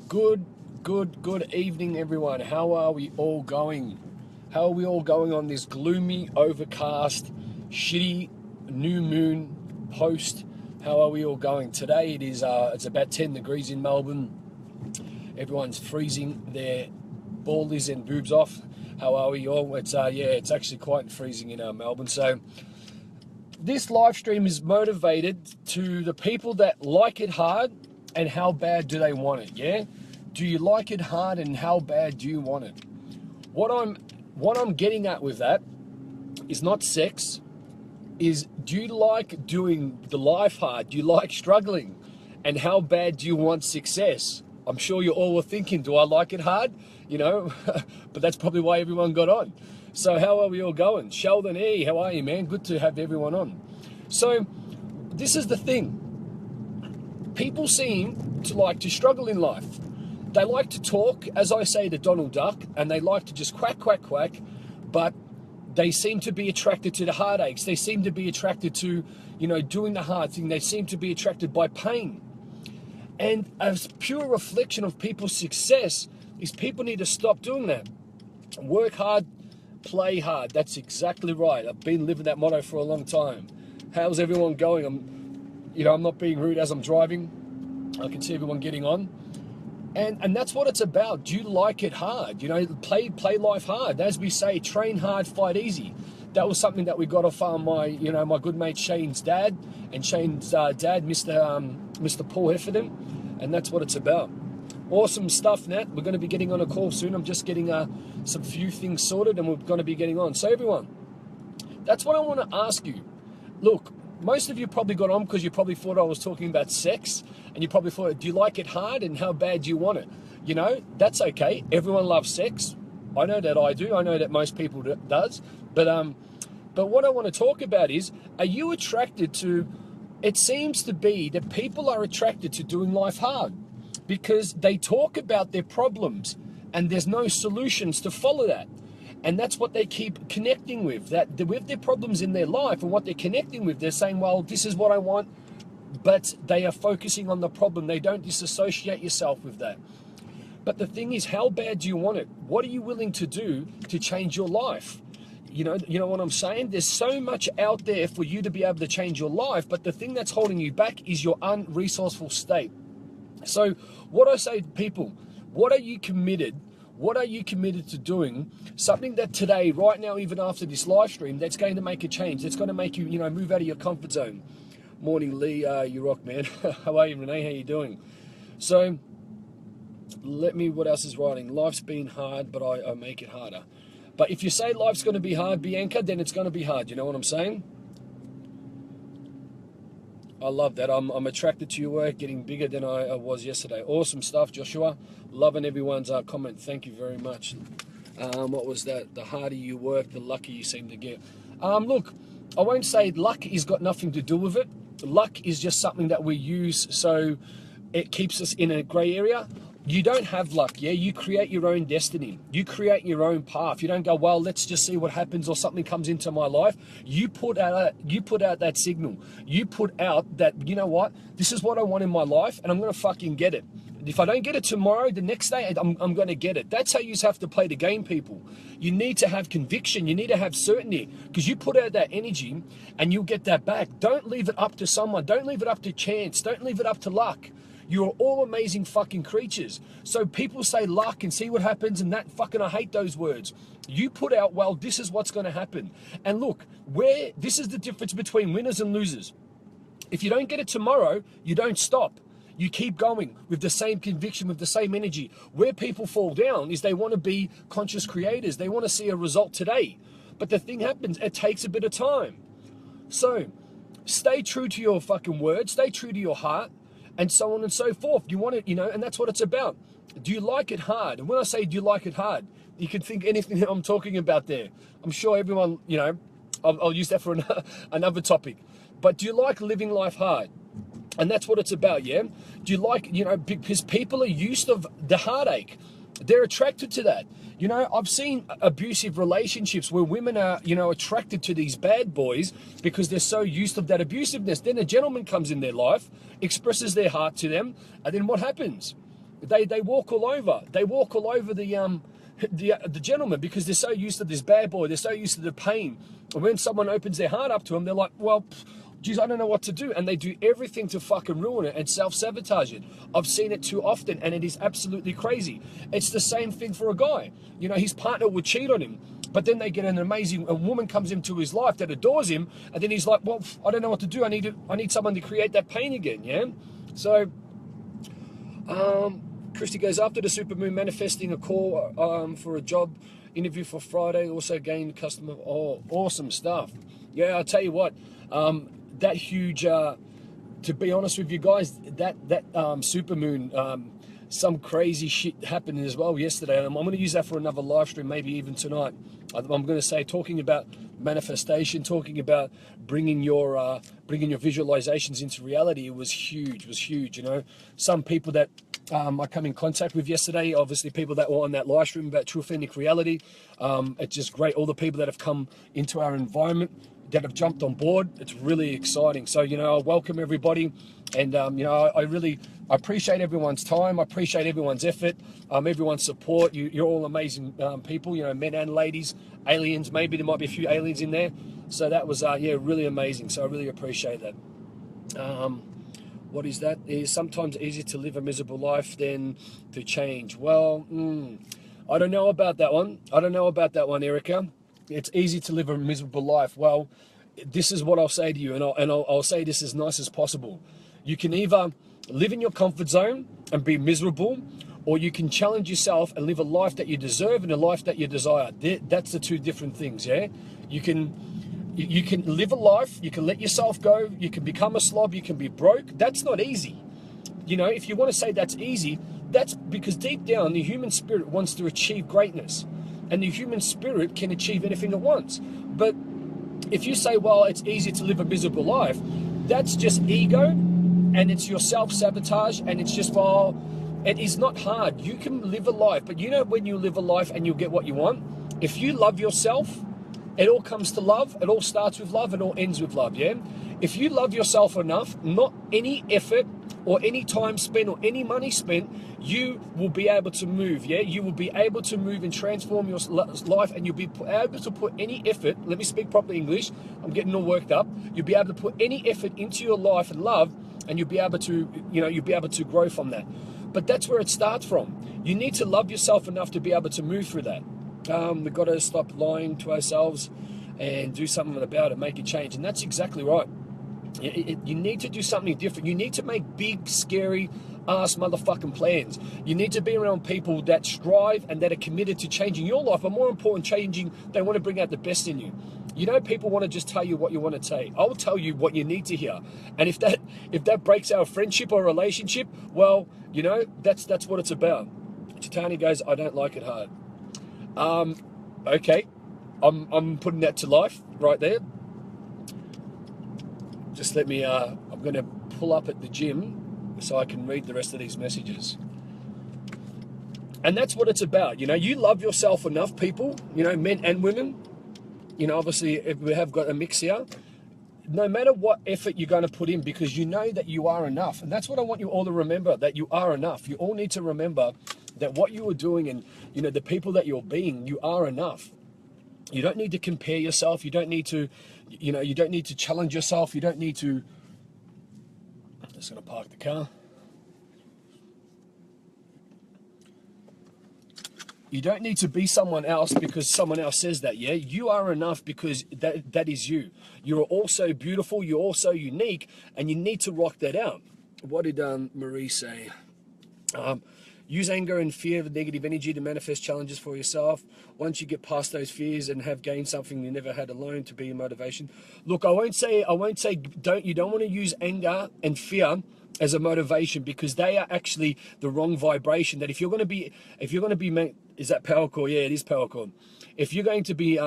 Good evening, everyone. How are we all going? How are we all going on this gloomy, overcast, shitty new moon post? How are we all going? Today it is, it's about 10 degrees in Melbourne. Everyone's freezing their ballies and boobs off. How are we all? It's, yeah, it's actually quite freezing in Melbourne. So this live stream is motivated to the people that like it hard and how bad do they want it, yeah? Do you like it hard and how bad do you want it? What I'm getting at with that is not sex, is do you like doing the life hard? Do you like struggling? And how bad do you want success? I'm sure you all were thinking, do I like it hard? You know, but that's probably why everyone got on. So how are we all going? Sheldon E, how are you, man? Good to have everyone on. So this is the thing. People seem to like to struggle in life. They like to talk, as I say to Donald Duck, and they like to just quack, quack, quack, but they seem to be attracted to the heartaches. They seem to be attracted to, you know, doing the hard thing. They seem to be attracted by pain. And a pure reflection of people's success is people need to stop doing that. Work hard, play hard. That's exactly right. I've been living that motto for a long time. How's everyone going? I'm not being rude as I'm driving. I can see everyone getting on. And that's what it's about. Do you like it hard? You know, play life hard. As we say, train hard, fight easy. That was something that we got off my good mate Shane's dad, and Shane's dad, Mr. Paul Heffernan, and that's what it's about. Awesome stuff, Nat. We're going to be getting on a call soon. I'm just getting some few things sorted, and we're going to be getting on. So everyone, that's what I want to ask you. Look, most of you probably got on because you probably thought I was talking about sex, and you probably thought, do you like it hard and how bad do you want it? You know, that's okay. Everyone loves sex. I know that I do. I know that most people does. But what I want to talk about is, are you attracted to, it seems to be that people are attracted to doing life hard because they talk about their problems and there's no solutions to follow that. And that's what they keep connecting with, that with their problems in their life and what they're connecting with. They're saying, well, this is what I want, but they are focusing on the problem. They don't disassociate yourself with that. But the thing is, how bad do you want it? What are you willing to do to change your life? You know what I'm saying? There's so much out there for you to be able to change your life, but the thing that's holding you back is your unresourceful state. So what I say to people, what are you committed? What are you committed to doing? Something that today, right now, even after this live stream, that's going to make a change. That's going to make you, move out of your comfort zone. Morning, Leigh. You rock, man. How are you, Renee? How you doing? So, what else is writing? Life's been hard, but I make it harder. But if you say life's going to be hard, Bianca, then it's going to be hard. You know what I'm saying? I love that. I'm attracted to your work, getting bigger than I was yesterday. Awesome stuff, Joshua. Loving everyone's comment. Thank you very much. What was that? The harder you work, the luckier you seem to get. Look, I won't say luck has got nothing to do with it. Luck is just something that we use so it keeps us in a grey area. You don't have luck, yeah? You create your own destiny. You create your own path. You don't go, well, let's just see what happens or something comes into my life. You put out that signal. You put out that, you know what? This is what I want in my life and I'm going to fucking get it. If I don't get it tomorrow, the next day, I'm going to get it. That's how you have to play the game, people. You need to have conviction. You need to have certainty because you put out that energy and you'll get that back. Don't leave it up to someone. Don't leave it up to chance. Don't leave it up to luck. You're all amazing fucking creatures. So people say luck and see what happens and that fucking, I hate those words. You put out, well, this is what's going to happen. And look, this is the difference between winners and losers. If you don't get it tomorrow, you don't stop. You keep going with the same conviction, with the same energy. Where people fall down is they want to be conscious creators. They want to see a result today. But the thing happens, it takes a bit of time. So stay true to your fucking word, stay true to your heart, and so on and so forth. You want it, and that's what it's about. Do you like it hard? And when I say, do you like it hard, you can think anything that I'm talking about there. I'm sure everyone, I'll use that for another topic. But do you like living life hard? And that's what it's about, yeah? Do you like, because people are used to the heartache. They're attracted to that. I've seen abusive relationships where women are, attracted to these bad boys because they're so used to that abusiveness. Then a gentleman comes in their life, expresses their heart to them, and then what happens? They walk all over. They walk all over the gentleman because they're so used to this bad boy. They're so used to the pain. And when someone opens their heart up to them, they're like, well, geez, I don't know what to do. And they do everything to fucking ruin it and self-sabotage it. I've seen it too often, and it is absolutely crazy. It's the same thing for a guy. You know, his partner would cheat on him, but then they get a woman comes into his life that adores him, and then he's like, well, I don't know what to do. I need someone to create that pain again, yeah? So, Christy goes, after the supermoon, manifesting a call for a job interview for Friday, also gained customer. Oh, awesome stuff. Yeah, I'll tell you what, that huge, to be honest with you guys, that supermoon, some crazy shit happened as well yesterday. I'm going to use that for another live stream, maybe even tonight. I'm going to say, talking about manifestation, talking about bringing your visualizations into reality. It was huge. You know, some people that I come in contact with yesterday, obviously people that were on that live stream about true authentic reality. It's just great. All the people that have come into our environment, that have jumped on board, it's really exciting. So, you know, I welcome everybody, and you know, I appreciate everyone's time. I appreciate everyone's effort, everyone's support. You're all amazing people, you know, men and ladies, aliens. Maybe there might be a few aliens in there. So that was yeah, really amazing. So I really appreciate that. What is that? Is sometimes easier to live a miserable life than to change. Well, I don't know about that one. I don't know about that one, Erica. It's easy to live a miserable life. Well, this is what I'll say to you, and I'll say this as nice as possible. You can either live in your comfort zone and be miserable, or you can challenge yourself and live a life that you deserve and a life that you desire. That's the two different things, yeah? You can live a life, you can let yourself go, you can become a slob, you can be broke. That's not easy. You know, if you want to say that's easy, that's because deep down the human spirit wants to achieve greatness. And the human spirit can achieve anything it wants. But if you say, well, it's easy to live a miserable life, that's just ego, and it's your self-sabotage, and it's just, well, it is not hard. You can live a life, but you know when you live a life and you'll get what you want? If you love yourself, it all comes to love. It all starts with love and all ends with love, yeah? If you love yourself enough, not any effort or any time spent or any money spent, you will be able to move, yeah? You will be able to move and transform your life, and you'll be able to put any effort, let me speak proper English, I'm getting all worked up. You'll be able to put any effort into your life and love, and you'll be able to, you know, you'll be able to grow from that. But that's where it starts from. You need to love yourself enough to be able to move through that. We've got to stop lying to ourselves and do something about it, make a change. And that's exactly right. You need to do something different. You need to make big, scary ass motherfucking plans. You need to be around people that strive and that are committed to changing your life, but more important, changing, they want to bring out the best in you. You know, people want to just tell you what you want to say. I'll tell you what you need to hear. And if that breaks our friendship or relationship, well, you know, that's what it's about. Chitani goes, I don't like it hard. Okay, I'm putting that to life right there. Just let me, I'm going to pull up at the gym so I can read the rest of these messages. And that's what it's about. You know, you love yourself enough, people, you know, men and women. You know, obviously, if we have got a mix here, no matter what effort you're going to put in, because you know that you are enough. And that's what I want you all to remember, that you are enough. You all need to remember that what you are doing and, you know, the people that you're being, you are enough. You don't need to compare yourself. You don't need to, you know, you don't need to challenge yourself. You don't need to, I'm just going to park the car. You don't need to be someone else because someone else says that, yeah? You are enough because that is you. You're also beautiful, you're also unique, and you need to rock that out. What did Marie say? Use anger and fear of negative energy to manifest challenges for yourself. Once you get past those fears and have gained something you never had alone to be your motivation. Look, I won't say you don't want to use anger and fear as a motivation, because they are actually the wrong vibration. That if you're going to be is that power core? Yeah, it is power core. If you're going to be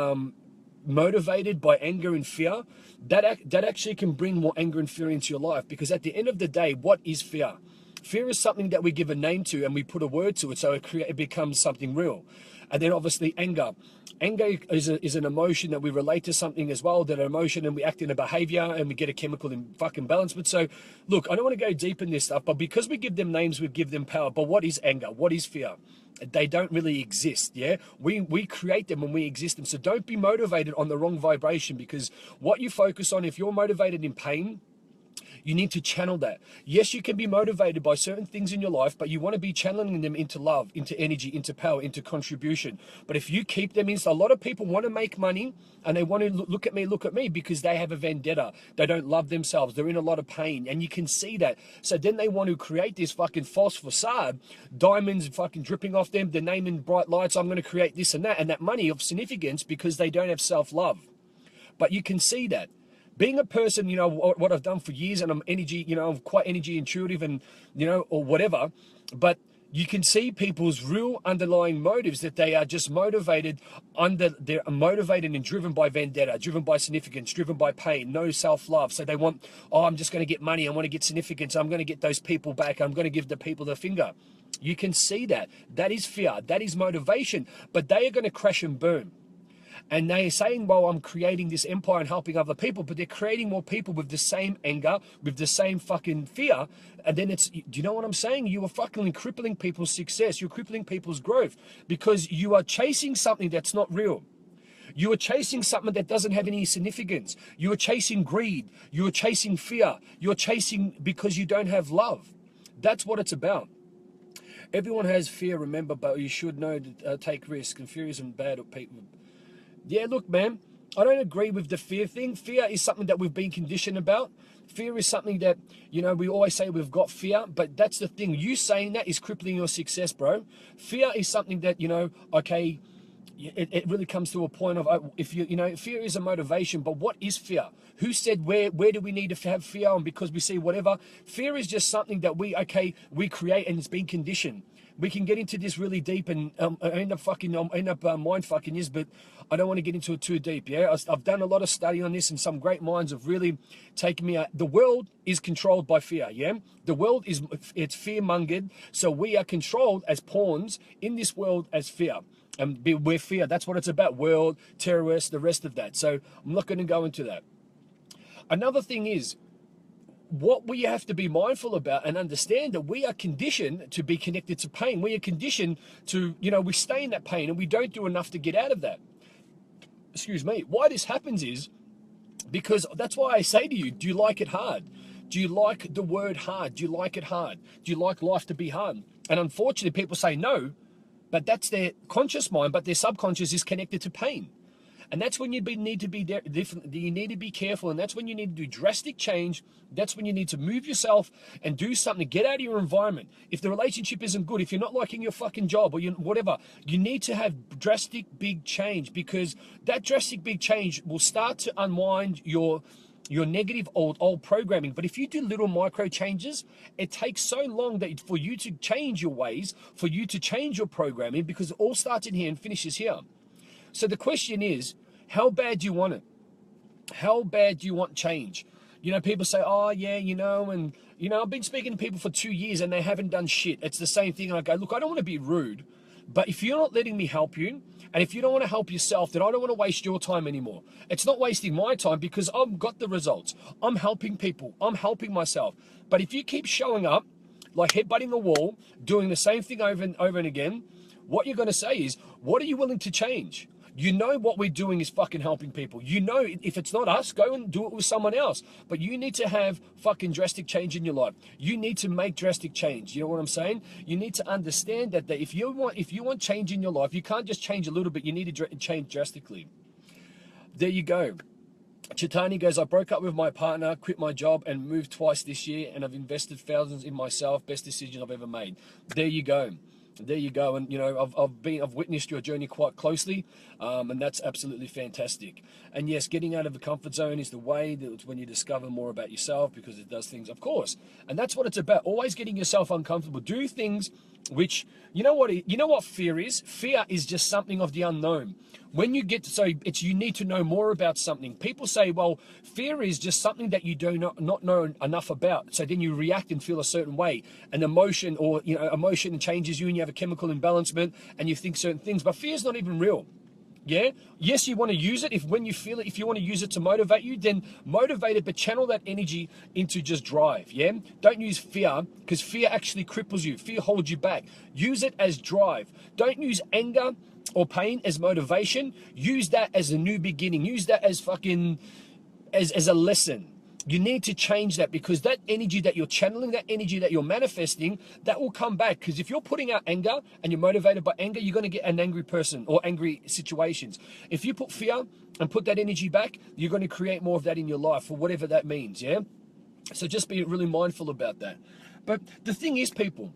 motivated by anger and fear, that actually can bring more anger and fear into your life, because at the end of the day, what is fear? Fear is something that we give a name to and we put a word to it, so it becomes something real. And then obviously anger. Anger is an emotion that we relate to something as well, that emotion, and we act in a behavior and we get a chemical in fucking balance. But so, look, I don't want to go deep in this stuff, but because we give them names, we give them power. But what is anger? What is fear? They don't really exist, yeah? We create them when we exist them. So don't be motivated on the wrong vibration, because what you focus on, if you're motivated in pain, you need to channel that. Yes, you can be motivated by certain things in your life, but you want to be channeling them into love, into energy, into power, into contribution. But if you keep them in, so a lot of people want to make money and they want to look at me because they have a vendetta. They don't love themselves. They're in a lot of pain, and you can see that. So then they want to create this fucking false facade, diamonds fucking dripping off them, they're naming bright lights, I'm going to create this and that money of significance, because they don't have self-love. But you can see that. Being a person, you know, what I've done for years, and I'm energy, you know, I'm quite energy intuitive and, you know, or whatever, but you can see people's real underlying motives, that they are just they're motivated and driven by vendetta, driven by significance, driven by pain, no self-love. So they want, oh, I'm just going to get money, I want to get significance, I'm going to get those people back, I'm going to give the people the finger. You can see that. That is fear, that is motivation, but they are going to crash and burn. And they're saying, well, I'm creating this empire and helping other people, but they're creating more people with the same anger, with the same fucking fear. And then do you know what I'm saying? You are fucking crippling people's success. You're crippling people's growth, because you are chasing something that's not real. You are chasing something that doesn't have any significance. You are chasing greed. You are chasing fear. You're chasing because you don't have love. That's what it's about. Everyone has fear, remember, but you should know to take risks. And fear isn't bad at people. Yeah, look, man, I don't agree with the fear thing. Fear is something that we've been conditioned about. Fear is something that, you know, we always say we've got fear, but that's the thing. You saying that is crippling your success, bro. Fear is something that, you know, okay, it really comes to a point of, if you know, fear is a motivation, but what is fear? Who said where do we need to have fear on because we see whatever? Fear is just something that we create, and it's been conditioned. We can get into this really deep and end up mind fucking this, but I don't want to get into it too deep. Yeah, I've done a lot of study on this, and some great minds have really taken me out. The world is controlled by fear. Yeah, the world it's fear mongered, so we are controlled as pawns in this world as fear. And we're fear. That's what it's about. World, terrorists, the rest of that. So I'm not going to go into that. Another thing is, what we have to be mindful about and understand that we are conditioned to be connected to pain. We are conditioned to, you know, we stay in that pain and we don't do enough to get out of that. Excuse me. Why this happens is because that's why I say to you, do you like it hard? Do you like the word hard? Do you like it hard? Do you like life to be hard? And unfortunately, people say no, but that's their conscious mind, but their subconscious is connected to pain. And that's when you need to be different. You need to be careful, and that's when you need to do drastic change. That's when you need to move yourself and do something. Get out of your environment. If the relationship isn't good, if you're not liking your fucking job or whatever, you need to have drastic big change, because that drastic big change will start to unwind your negative old programming. But if you do little micro changes, it takes so long for you to change your ways, for you to change your programming, because it all starts in here and finishes here. So the question is, how bad do you want it? How bad do you want change? You know, people say, oh, yeah, you know, and, you know, I've been speaking to people for 2 years and they haven't done shit. It's the same thing. And I go, look, I don't want to be rude, but if you're not letting me help you, and if you don't want to help yourself, then I don't want to waste your time anymore. It's not wasting my time, because I've got the results. I'm helping people. I'm helping myself. But if you keep showing up like headbutting a wall, doing the same thing over and again, what you're going to say is, what are you willing to change? You know what we're doing is fucking helping people. You know, if it's not us, go and do it with someone else. But you need to have fucking drastic change in your life. You need to make drastic change. You know what I'm saying? You need to understand that if you want change in your life, you can't just change a little bit. You need to change drastically. There you go. Chitani goes, I broke up with my partner, quit my job, and moved twice this year, and I've invested thousands in myself. Best decision I've ever made. There you go. There you go. And you know, I've witnessed your journey quite closely, and that's absolutely fantastic. And yes, getting out of the comfort zone is the way. That's when you discover more about yourself, because it does things, of course. And that's what it's about. Always getting yourself uncomfortable. Do things which, you know what fear is? Fear is just something of the unknown. When you get, so it's, you need to know more about something. People say, well, fear is just something that you do not know enough about. So then you react and feel a certain way. And emotion, or, emotion changes you and you have a chemical imbalancement and you think certain things, but fear is not even real. Yeah. Yes, you want to use it. When you feel it, if you want to use it to motivate you, then motivate it, but channel that energy into just drive. Yeah. Don't use fear, because fear actually cripples you. Fear holds you back. Use it as drive. Don't use anger or pain as motivation. Use that as a new beginning. Use that as as a lesson. You need to change that, because that energy that you're channeling, that energy that you're manifesting, that will come back. Because if you're putting out anger and you're motivated by anger, you're going to get an angry person or angry situations. If you put fear and put that energy back, you're going to create more of that in your life, or whatever that means. Yeah. So just be really mindful about that. But the thing is, people,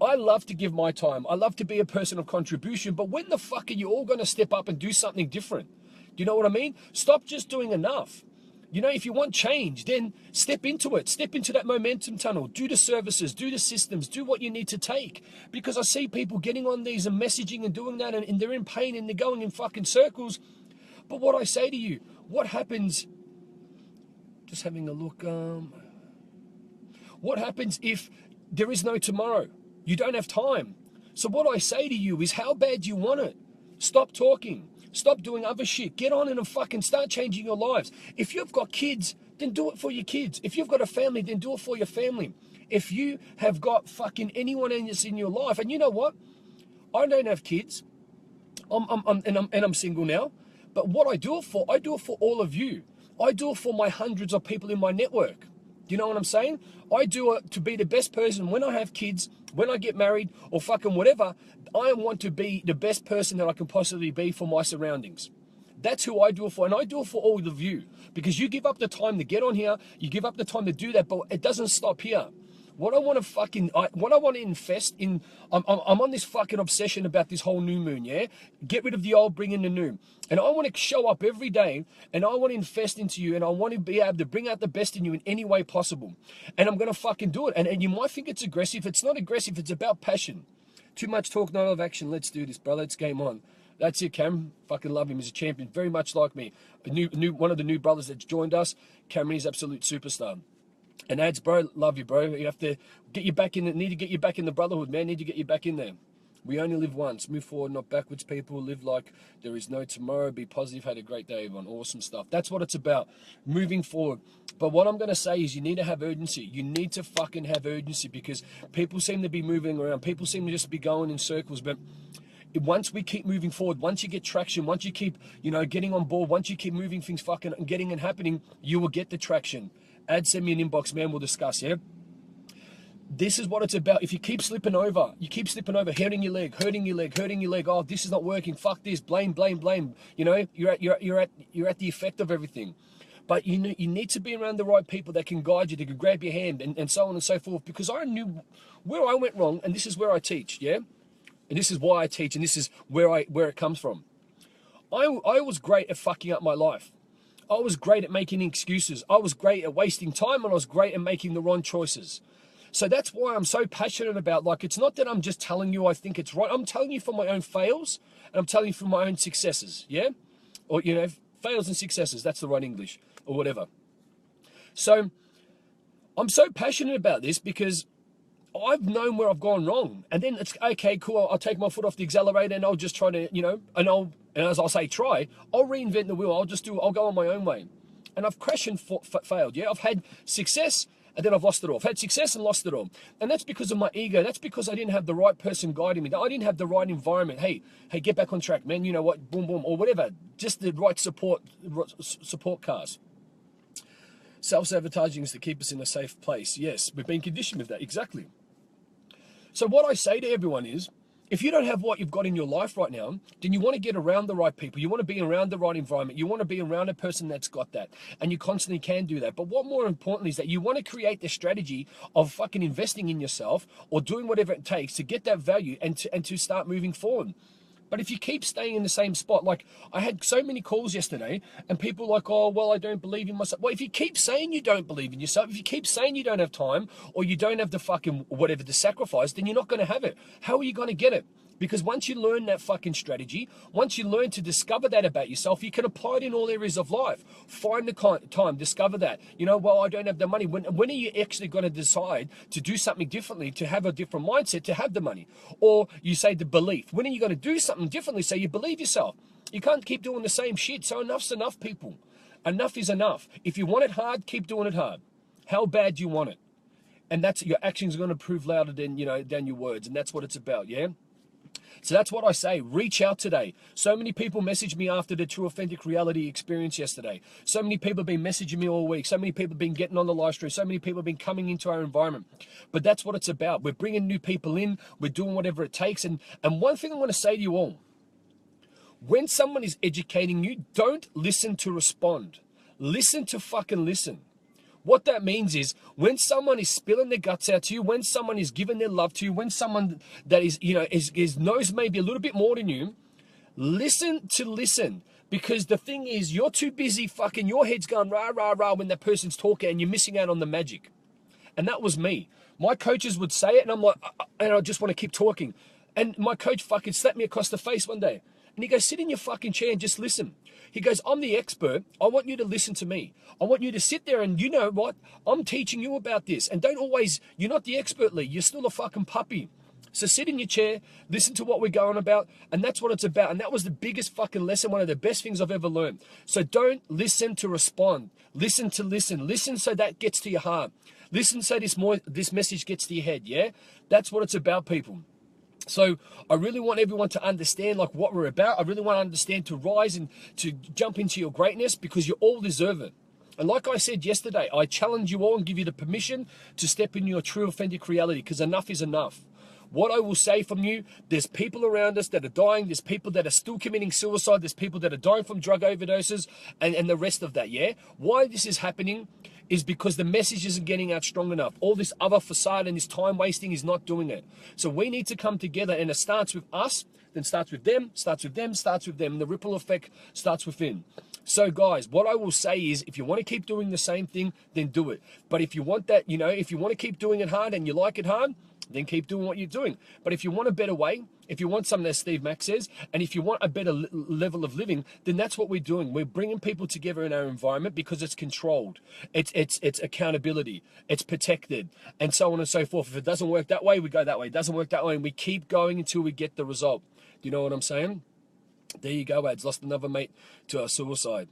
I love to give my time. I love to be a person of contribution. But when the fuck are you all going to step up and do something different? Do you know what I mean? Stop just doing enough. If you want change, then step into it. Step into that momentum tunnel. Do the services, do the systems, do what you need to take. Because I see people getting on these and messaging and doing that, and they're in pain and they're going in fucking circles. But what I say to you, what happens, just having a look, what happens if there is no tomorrow? You don't have time. So what I say to you is, how bad do you want it? Stop talking. Stop doing other shit. Get on and fucking start changing your lives. If you've got kids, then do it for your kids. If you've got a family, then do it for your family. If you have got fucking anyone else in your life, and you know what? I don't have kids. I'm single now. But what I do it for all of you. I do it for my hundreds of people in my network. Do you know what I'm saying? I do it to be the best person when I have kids, when I get married, or fucking whatever. I want to be the best person that I can possibly be for my surroundings. That's who I do it for, and I do it for all of you, because you give up the time to get on here, you give up the time to do that, but it doesn't stop here. What I want to invest in, I'm on this fucking obsession about this whole new moon, yeah? Get rid of the old, bring in the new. And I want to show up every day, and I want to invest into you, and I want to be able to bring out the best in you in any way possible. And I'm going to fucking do it. And you might think it's aggressive. It's not aggressive. It's about passion. Too much talk, not enough action. Let's do this, bro. Let's game on. That's it, Cam. Fucking love him. He's a champion. Very much like me. One of the new brothers that's joined us. Cameron is absolute superstar. And Ads, bro, love you, bro. You have to get you back in. Need to get you back in the brotherhood, man. Need to get you back in there. We only live once. Move forward, not backwards, people. Live like there is no tomorrow. Be positive. Had a great day, everyone. Awesome stuff. That's what it's about. Moving forward. But what I'm going to say is, you need to have urgency. You need to fucking have urgency, because people seem to be moving around. People seem to just be going in circles. But once we keep moving forward, once you get traction, once you keep, getting on board, once you keep moving things fucking and getting and happening, you will get the traction. Send me an inbox, man. We'll discuss, yeah? This is what it's about. If you keep slipping over, hurting your leg. Oh, this is not working. Fuck this. Blame. You're at the effect of everything. But you need to be around the right people that can guide you, that can grab your hand, and so on and so forth. Because I knew where I went wrong, and this is where I teach, yeah? And this is why I teach, and this is where it comes from. I was great at fucking up my life. I was great at making excuses. I was great at wasting time, and I was great at making the wrong choices. So that's why I'm so passionate about, it's not that I'm just telling you I think it's right. I'm telling you from my own fails, and I'm telling you from my own successes, yeah? Or, fails and successes, that's the right English, or whatever. So I'm so passionate about this because I've known where I've gone wrong. And then it's, okay, cool, I'll take my foot off the accelerator, and I'll just try to, and as I'll say, I'll reinvent the wheel. I'll go on my own way. And I've crashed and failed, yeah? I've had success, and then I've lost it all. I've had success and lost it all. And that's because of my ego. That's because I didn't have the right person guiding me. I didn't have the right environment. Hey, get back on track, man. You know what? Boom, boom, or whatever. Just the right support cars. Self-sabotaging is to keep us in a safe place. Yes, we've been conditioned with that. Exactly. So what I say to everyone is, if you don't have what you've got in your life right now, then you want to get around the right people. You want to be around the right environment. You want to be around a person that's got that. And you constantly can do that. But what more importantly is that you want to create the strategy of fucking investing in yourself, or doing whatever it takes to get that value and to start moving forward. But if you keep staying in the same spot, like I had so many calls yesterday and people like, oh, well, I don't believe in myself. Well, if you keep saying you don't believe in yourself, if you keep saying you don't have time or you don't have the fucking whatever to sacrifice, then you're not going to have it. How are you going to get it? Because once you learn that fucking strategy, once you learn to discover that about yourself, you can apply it in all areas of life. Find the time, discover that. You know, well, I don't have the money. When are you actually going to decide to do something differently, to have a different mindset, to have the money? Or you say the belief. When are you going to do something differently so you believe yourself? You can't keep doing the same shit. So enough's enough, people. Enough is enough. If you want it hard, keep doing it hard. How bad do you want it? And that's your actions are going to prove louder than, than your words. And that's what it's about, yeah? So that's what I say. Reach out today. So many people messaged me after the True Authentic Reality experience yesterday. So many people have been messaging me all week. So many people have been getting on the live stream. So many people have been coming into our environment. But that's what it's about. We're bringing new people in. We're doing whatever it takes. And one thing I want to say to you all, when someone is educating you, don't listen to respond. Listen to fucking listen. What that means is when someone is spilling their guts out to you, when someone is giving their love to you, when someone that is knows maybe a little bit more than you, listen to listen. Because the thing is, you're too busy fucking, your head's going rah, rah, rah when that person's talking and you're missing out on the magic. And that was me. My coaches would say it and I'm like, and I just want to keep talking. And my coach fucking slapped me across the face one day. And he goes, sit in your fucking chair and just listen. He goes, I'm the expert. I want you to listen to me. I want you to sit there and you know what? I'm teaching you about this. And don't always, you're not the expert, Leigh. You're still a fucking puppy. So sit in your chair, listen to what we're going about. And that's what it's about. And that was the biggest fucking lesson, one of the best things I've ever learned. So don't listen to respond. Listen to listen. Listen so that gets to your heart. Listen so this message gets to your head, yeah? That's what it's about, people. So I really want everyone to understand like what we're about. I really want to understand to rise and to jump into your greatness because you all deserve it. And like I said yesterday, I challenge you all and give you the permission to step in your true authentic reality because enough is enough. What I will say from you, there's people around us that are dying. There's people that are still committing suicide. There's people that are dying from drug overdoses and the rest of that, yeah? Why this is happening is because the message isn't getting out strong enough. All this other facade and this time wasting is not doing it. So we need to come together and it starts with us, then starts with them, starts with them, starts with them. And the ripple effect starts within. So guys, what I will say is if you want to keep doing the same thing, then do it. But if you want that, if you want to keep doing it hard and you like it hard, then keep doing what you're doing. But if you want a better way, if you want something that Steve Mack says, and if you want a better level of living, then that's what we're doing. We're bringing people together in our environment because it's controlled. It's accountability. It's protected, and so on and so forth. If it doesn't work that way, we go that way. It doesn't work that way, and we keep going until we get the result. Do you know what I'm saying? There you go, ads. Lost another mate to a suicide.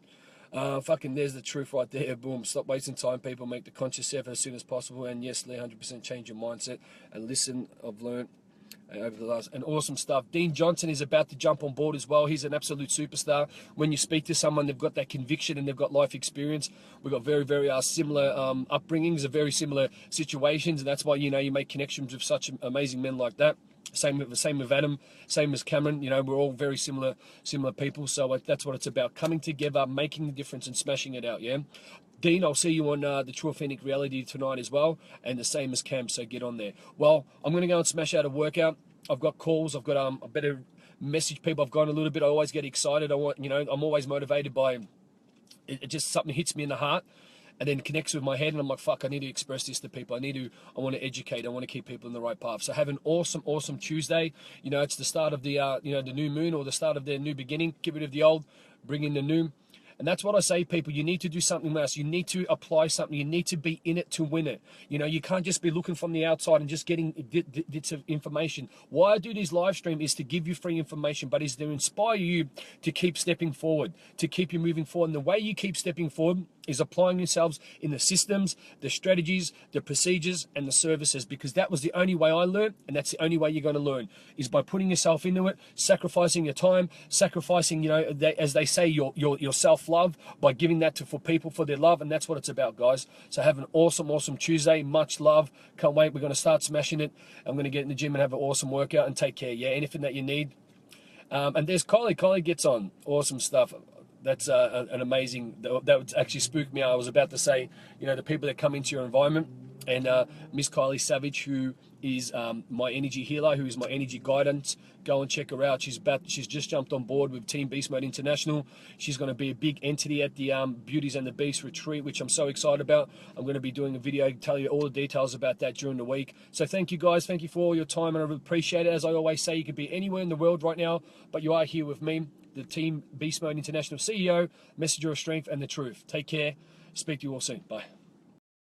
Fucking there's the truth right there. Boom. Stop wasting time, people. Make the conscious effort as soon as possible. And yes, Leigh, 100% change your mindset. And listen, I've learned over the last, and awesome stuff. Dean Johnson is about to jump on board as well. He's an absolute superstar. When you speak to someone, they've got that conviction and they've got life experience. We've got very, very similar upbringings, of very similar situations. And that's why, you make connections with such amazing men like that. Same with Adam, same as Cameron. We're all very similar people. So that's what it's about: coming together, making the difference, and smashing it out. Yeah, Dean, I'll see you on the True Authentic Reality tonight as well, and the same as Cam. So get on there. Well, I'm gonna go and smash out a workout. I've got calls. I've got a better message people. I've gone a little bit. I always get excited. I'm always motivated by it. Just something hits me in the heart. And then connects with my head, and I'm like, fuck, I need to express this to people. I want to educate. I want to keep people in the right path. So have an awesome, awesome Tuesday. It's the start of the, the new moon, or the start of their new beginning. Get rid of the old, bring in the new. And that's what I say, people. You need to do something else. You need to apply something. You need to be in it to win it. You can't just be looking from the outside and just getting bits of information. Why I do these live stream is to give you free information, but is to inspire you to keep stepping forward, to keep you moving forward. And the way you keep stepping forward is applying yourselves in the systems, the strategies, the procedures, and the services, because that was the only way I learned, and that's the only way you're going to learn, is by putting yourself into it, sacrificing your time, sacrificing, as they say, your self-love, by giving that for people, for their love, and that's what it's about, guys. So have an awesome, awesome Tuesday. Much love. Can't wait. We're going to start smashing it. I'm going to get in the gym and have an awesome workout, and take care, yeah? Anything that you need. And there's Kylie. Kylie gets on. Awesome stuff. That's an amazing, that would actually spook me. I was about to say, the people that come into your environment and Miss Kylie Savage, who is my energy healer, who is my energy guidance. Go and check her out. She's just jumped on board with Team Beast Mode International. She's going to be a big entity at the Beauties and the Beast retreat, which I'm so excited about. I'm going to be doing a video to tell you all the details about that during the week. So thank you guys. Thank you for all your time, and I really appreciate it. As I always say, you could be anywhere in the world right now, but you are here with me, the Team Beast Mode International CEO, messenger of strength and the truth. Take care. Speak to you all soon. Bye.